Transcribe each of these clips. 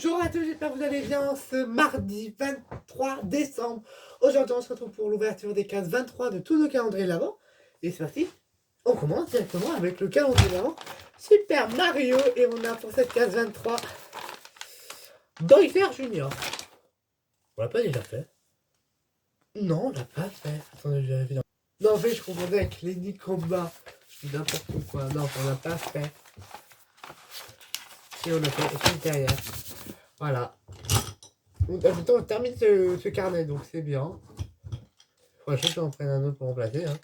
Bonjour à tous, j'espère que vous allez bien ce mardi 23 décembre. Aujourd'hui, on se retrouve pour l'ouverture des cases 23 de tous nos calendriers de l'Avent. Et c'est parti, on commence directement avec le calendrier de l'Avent Super Mario. Et on a pour cette case 23 Bowser Junior. On l'a pas déjà fait? Non, on l'a pas fait. Attendez, je vérifie. Non, en fait, je confondais avec Lenny Combat. Je dis n'importe quoi. Non, on l'a pas fait. Si, on l'a fait, juste derrière. Voilà. On termine ce carnet, donc c'est bien. Faudrait juste que j'en prenne un autre pour remplacer. Hein.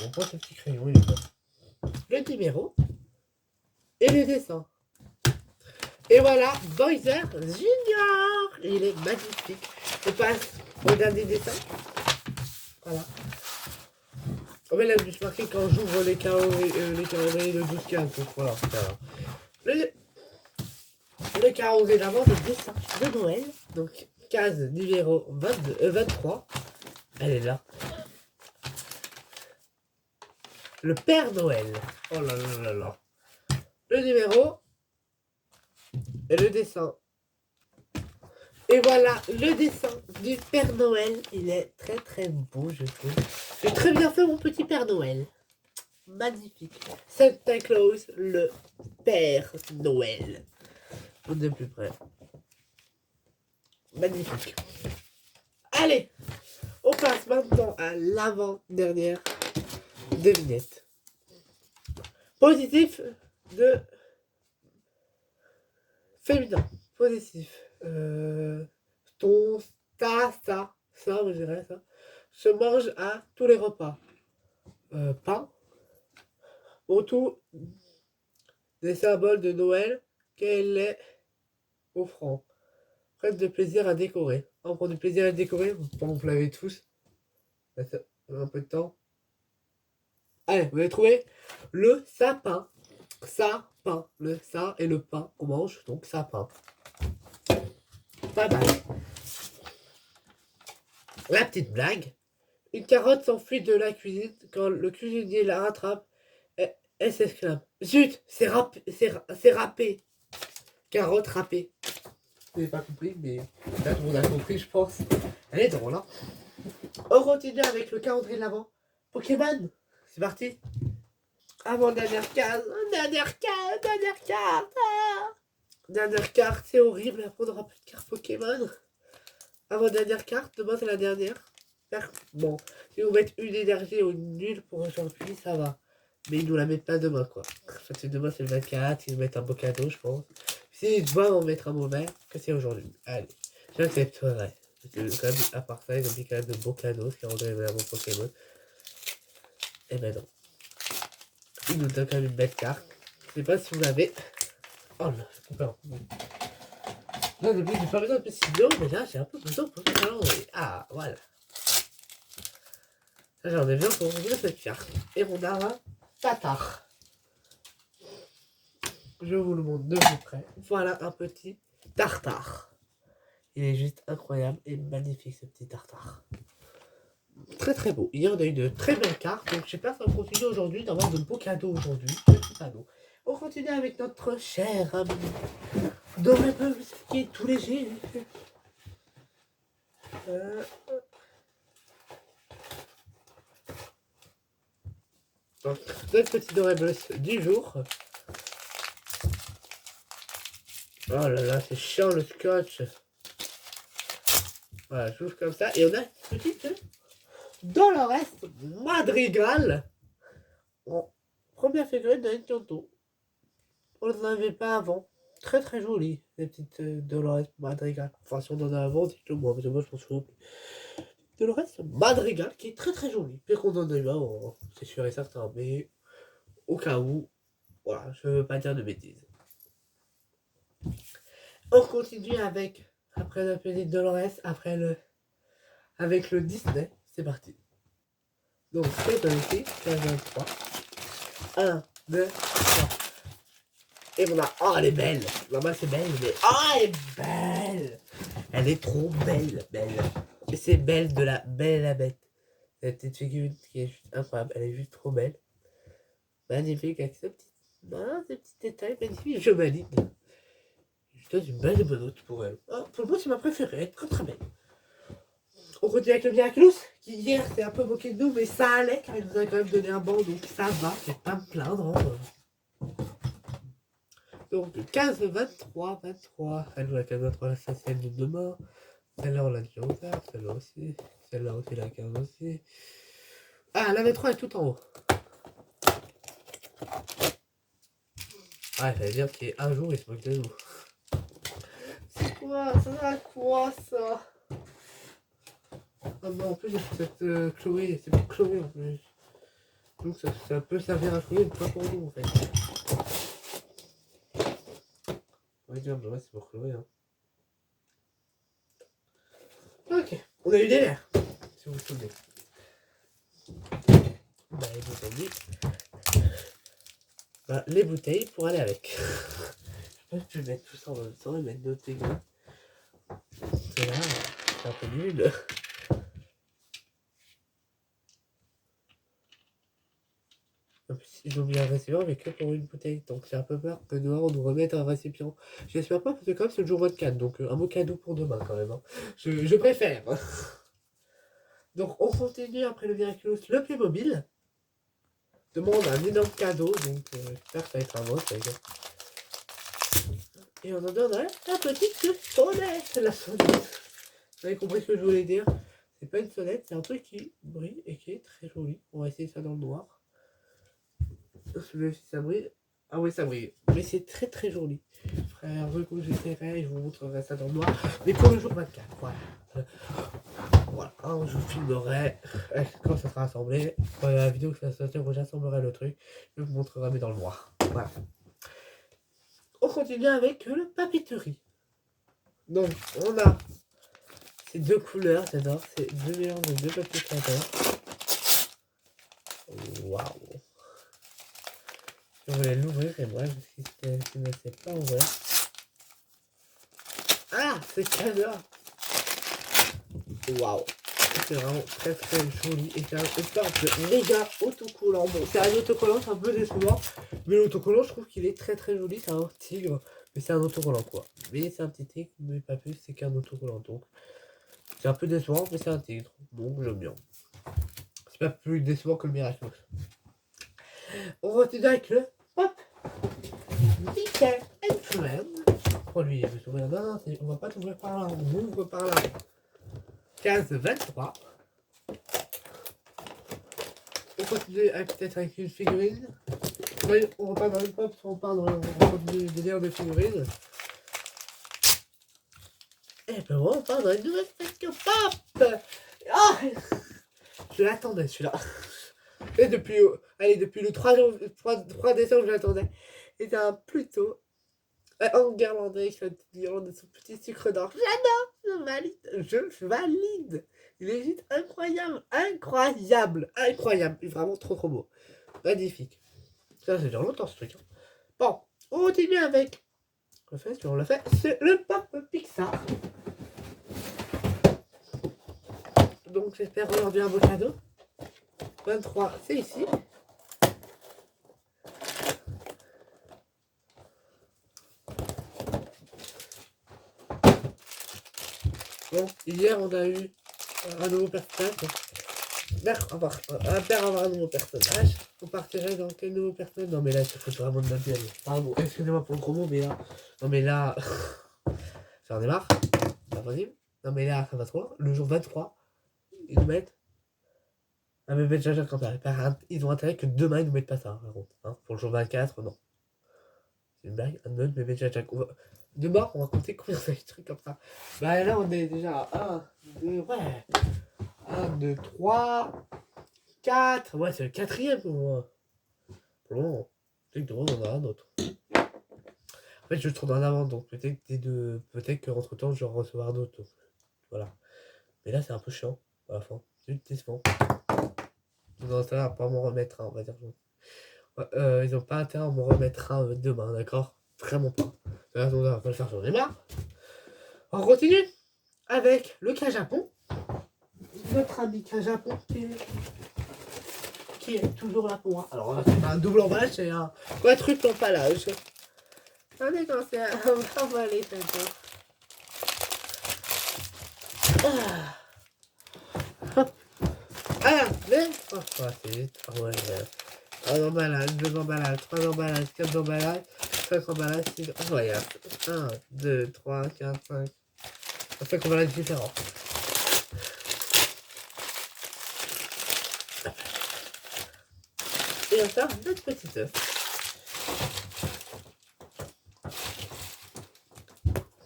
On prend ce petit crayon, il est bon. Le numéro et le dessin. Et voilà, Bowser Junior. Il est magnifique. On passe au dernier dessin. Voilà. Oh, mais là, je me suis marqué quand j'ouvre les calendriers de 12-15. Donc voilà, le calendrier d'avant, c'est le dessin de Noël. Donc, case numéro 23. Elle est là. Le Père Noël. Oh là là là là. Le numéro et le dessin. Et voilà, le dessin du Père Noël. Il est très très beau, je trouve. J'ai très bien fait mon petit Père Noël. Magnifique. Santa Claus, le Père Noël. De plus près. Magnifique. Allez, on passe maintenant à l'avant-dernière devinette. Positif de féminin. Positif. Ça, je dirais ça, se mange à tous les repas. Pain, autour des symboles de Noël, quel est offrant. Prête de plaisir à décorer. On prend du plaisir à décorer, vous l'avez tous. Un peu de temps. Allez, vous avez trouvé le sapin. Sapin. Le ça et le pain qu'on mange, donc sapin. Pas mal. La petite blague. Une carotte s'enfuit de la cuisine quand le cuisinier la rattrape. Elle s'exclame. Zut, c'est râpé. Carotte râpée. Vous n'avez pas compris, mais là tout le monde a compris, je pense. Elle est drôle, hein. On continue avec le calendrier de l'avant. Pokémon, c'est parti. Avant-dernière case, dernière case, dernière carte. Dernière carte, c'est horrible, après on n'aura plus de cartes Pokémon. Avant-dernière carte, demain c'est la dernière. Bon, si vous mettez une énergie ou une nulle pour aujourd'hui, ça va. Mais ils nous la mettent pas demain, quoi. Parce que demain c'est le 24, ils nous mettent un beau cadeau, je pense. S'ils doivent en mettre un mauvais, que c'est aujourd'hui. Allez, j'accepterai. Parce que quand même, à part ça, ils ont mis quand même de beaux cadeaux, ce qui rendrait à mon Pokémon. Et ben non. Ils nous donnent quand même une belle carte. Je sais pas si vous l'avez. Oh là, c'est complètement. Là, depuis, j'ai pas besoin de stylo, mais là, j'ai un peu besoin pour le calendrier. Ah, voilà. Là, j'en ai besoin pour ouvrir cette carte. Et on a un Tatar. Je vous le montre de plus près. Voilà un petit tartare. Il est juste incroyable et magnifique, ce petit tartare. Très très beau. Hier, on a eu de très belles cartes. Donc, j'espère que ça va continuer aujourd'hui, d'avoir de beaux cadeaux aujourd'hui. Petits cadeaux. On continue avec notre cher ami Dorable, qui est tout léger. Donc, notre petit Dorable du jour. Oh là là, c'est chiant le scotch. Voilà, j'ouvre comme ça. Et on a une petite Dolores Madrigal. En première figurine de Nintendo. On n'en avait pas avant. Très très jolie, les petites Dolores Madrigal. Enfin, si on en a avant, dites-le moi, parce que moi je m'en souviens plus. Dolores Madrigal, qui est très très jolie. Puis qu'on en a eu un, c'est sûr et certain. Mais au cas où, voilà, je ne veux pas dire de bêtises. On continue avec, après la petite Dolores, avec le Disney. C'est parti. Donc, c'est ici, 15, 23. 1, 2, 3. Et voilà. Oh, elle est belle. Maman, c'est belle, mais. Oh, elle est belle. Elle est trop belle, belle. Et c'est belle de la belle à la bête. Cette petite figurine qui est juste incroyable. Elle est juste trop belle. Magnifique avec ces petits détails magnifiques. Je valide. donne une belle bonne note pour elle. Ah, pour moi, c'est ma préférée, très très belle. On continue avec le Miraculous, qui hier s'est un peu moqué de nous, mais ça allait, car il nous a quand même donné un banc, donc ça va, je vais pas me plaindre. Hein. Donc 15, 23, 23. Elle joue la 15, 23, la celle de demain. Celle-là, on l'a dit 11h, celle-là aussi. Celle-là aussi, la 15 aussi. Ah, la 23 est tout en haut. Ah, ça veut dire qu'il y a un jour, il se moque de nous. C'est quoi? Ça sert à quoi, ça? Ah non, en plus, j'ai cette Chloé, c'est pour Chloé en plus. Donc ça peut servir à Chloé, mais pas pour nous en fait. Ouais, dire, bah ouais, c'est pour Chloé. Hein. Ok, on a eu des verres, si vous vous souvenez. Bah, les bouteilles. Bah, les bouteilles pour aller avec. Je peux mettre tout ça en même temps et mettre d'autres aiguilles. C'est là, c'est un peu nul. En plus, ils ont mis un récipient mais que pour une bouteille. Donc j'ai un peu peur que demain on nous remette un récipient. J'espère pas parce que comme c'est le jour 24, donc un beau cadeau pour demain quand même. Hein. Je préfère. Donc on continue après le Miraculous, le plus mobile. Demande un énorme cadeau, donc j'espère que ça va être un vote. Et on en donne un petit sonnette. La sonnette. Vous avez compris ce que je voulais dire? C'est pas une sonnette, c'est un truc qui brille et qui est très joli. On va essayer ça dans le noir. Si ça brille. Ah oui, ça brille. Mais c'est très très joli. Frère, coup j'essaierai, je vous montrerai ça dans le noir. Mais pour le jour 24, voilà. Voilà, hein, je vous filmerai quand ça sera assemblé. Quand la vidéo que ça va sortir, j'assemblerai le truc. Je vous montrerai mais dans le noir. Voilà. On continue avec le papeterie. Donc, on a ces deux couleurs, j'adore. C'est deux mélanges de deux papiers créateurs. Waouh! Je voulais l'ouvrir et moi, je ne sais pas ouvrir. Ah, c'est cadeau! Waouh! C'est vraiment très très joli et c'est un de méga autocollant. Bon, c'est un autocollant, c'est un peu décevant, mais l'autocollant, je trouve qu'il est très très joli. C'est un tigre, mais c'est un autocollant quoi. Mais c'est un petit tigre, mais pas plus, c'est qu'un autocollant. Donc, c'est un peu décevant, mais c'est un tigre. Donc, j'aime bien. C'est pas plus décevant que le Miraculous. On continue avec le hop! Mickey and Friends. Produit, je me souviens d'un, on va pas t'ouvrir par là, on ouvre par là. 15-23. On continue peut-être avec une figurine. On repart dans le pop, on part dans le délire de figurines. Et ben on part dans une nouvelle section pop. Ah, je l'attendais celui-là. Et depuis le 3 décembre, je l'attendais. Et c'est un plutôt enguirlandé avec sa petite guirlande de son petit sucre d'or. J'adore, je valide. Il est juste incroyable, vraiment trop beau. Magnifique. Ça, c'est déjà longtemps ce truc. Hein. Bon, on continue avec. On l'a fait, c'est le Pop Pixar. Donc, j'espère aujourd'hui un beau cadeau. 23, c'est ici. Bon, hier, on a eu un nouveau personnage. Un père avoir un nouveau personnage. On partirait dans quel nouveau personnage? Non mais là, il se fout vraiment de notre gueule. Pardon, excusez-moi pour le gros mot, mais là... Non mais là... J'en ai marre. C'est pas possible. Non mais là, ça va trop loin. Le jour 23, ils nous mettent... Un bébé de Jaja quand ils ont intérêt que demain, ils nous mettent pas ça, par contre. Hein. Pour le jour 24, non. C'est une blague. Un autre bébé de Jaja. Demain, on va compter combien ça des trucs comme ça. Bah là, on est déjà à 1, 2, ouais... 1, 2, 3, 4. Ouais, c'est le quatrième pour moi. Pour le moment. Peut-être que demain, on en a un autre. En fait, je le trouve en avant, donc peut-être qu'entre temps, je vais en recevoir d'autres. Voilà. Mais là, c'est un peu chiant à la fin. C'est décevant. Ils ont intérêt à pas m'en remettre un, on va dire. Ouais, ils ont pas intérêt à m'en remettre un demain, d'accord? Vraiment pas. Là, on va pas le faire, j'en ai marre. On continue avec le cas Japon. Notre ami cas Japon qui est toujours là pour moi. Alors, c'est pas un double emballage, c'est un quadruple emballage. On est commencé à emballer maintenant. Ah, mais... Oh, c'est vite. Oh, ouais, un emballage, deux emballages, trois emballages, quatre emballages, cinq emballages, six... Oh, regarde. 1, 2, 3, 4, 5... 5 emballages différents. Et on va faire notre petit œuf.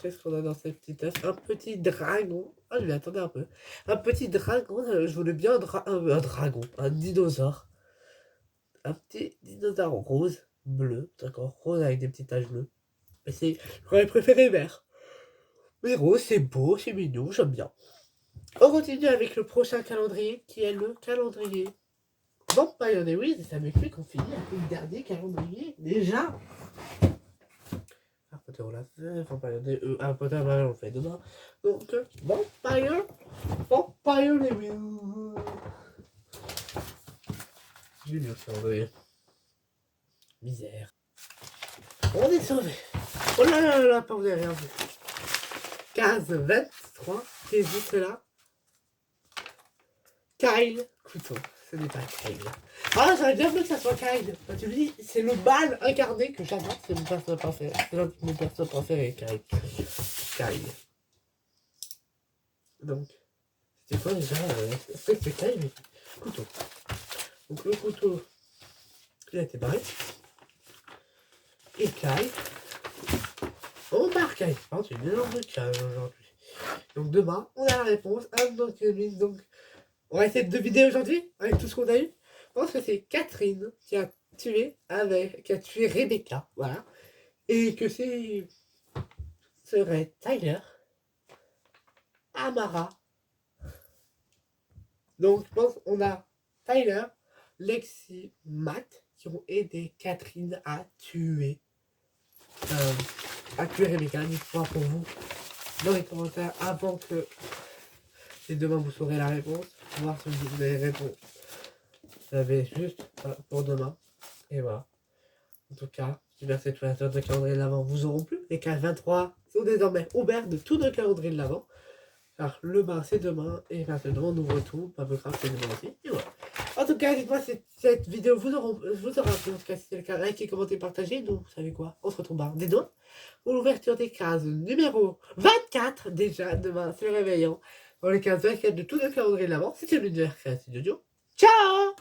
Qu'est-ce qu'on a dans ce petit œuf? Un petit dragon. Ah, je m'attendais un peu. Un petit dragon. Je voulais bien un dragon. Un dinosaure. Un petit dinosaure rose. Bleu. D'accord. Rose avec des petites taches bleues. Mais c'est. J'aurais préféré vert. Mais rose, c'est beau, c'est mignon, j'aime bien. On continue avec le prochain calendrier qui est le calendrier Vampire Diaries. Et ça m'explique qu'on finit avec le dernier calendrier déjà. Harry Potter, on l'a fait. Harry Potter, on le fait demain. Donc, Vampire Diaries. Julien calendrier. Misère. On est sauvé. Oh là là là là, pas vous avez rien vu. 15, 23, c'est juste là. Kyle, couteau. Ce n'est pas Kyle. Ah, j'aurais bien voulu que ça soit Kyle. Quand tu me dis, c'est le mal incarné que j'adore. C'est mon personnage préféré. C'est l'un de mes personnages préférés, Kyle. Kyle. Donc, c'était quoi déjà c'est Kyle, mais couteau. Donc, le couteau, il a été barré. Et Kyle. On part Kyle. Par contre, il y a une énorme Kyle aujourd'hui. Donc, demain, on a la réponse à notre quiz. Donc, on va essayer de deviner aujourd'hui, avec tout ce qu'on a eu. Je pense que c'est Catherine qui a tué Rebecca, voilà. Et que serait Tyler, Amara. Donc je pense qu'on a Tyler, Lexi, Matt qui ont aidé Catherine à tuer Rebecca. Dites-moi pour vous dans les commentaires avant que et demain vous saurez la réponse. Pour voir si vous avez répondu. Vous avez juste pour demain. Et voilà. En tout cas, j'espère que cette ouverture de calendrier de l'Avent vous auront plu. Les cases 23 sont désormais ouverts de tout notre calendrier de l'Avent. Car le bain c'est demain et maintenant on ouvre tout. Papercraft c'est demain aussi. Et voilà. En tout cas, dites-moi si cette vidéo vous aura plu. En tout cas, si c'est le cas, likez, commentez, partagez. Donc, vous savez quoi? On se retrouve barre des doigts pour l'ouverture des cases numéro 24. Déjà, demain, c'est le réveillon. Dans les cases 24 de tout notre calendrier de l'Avent. C'était l'univers créatif audio. Ciao!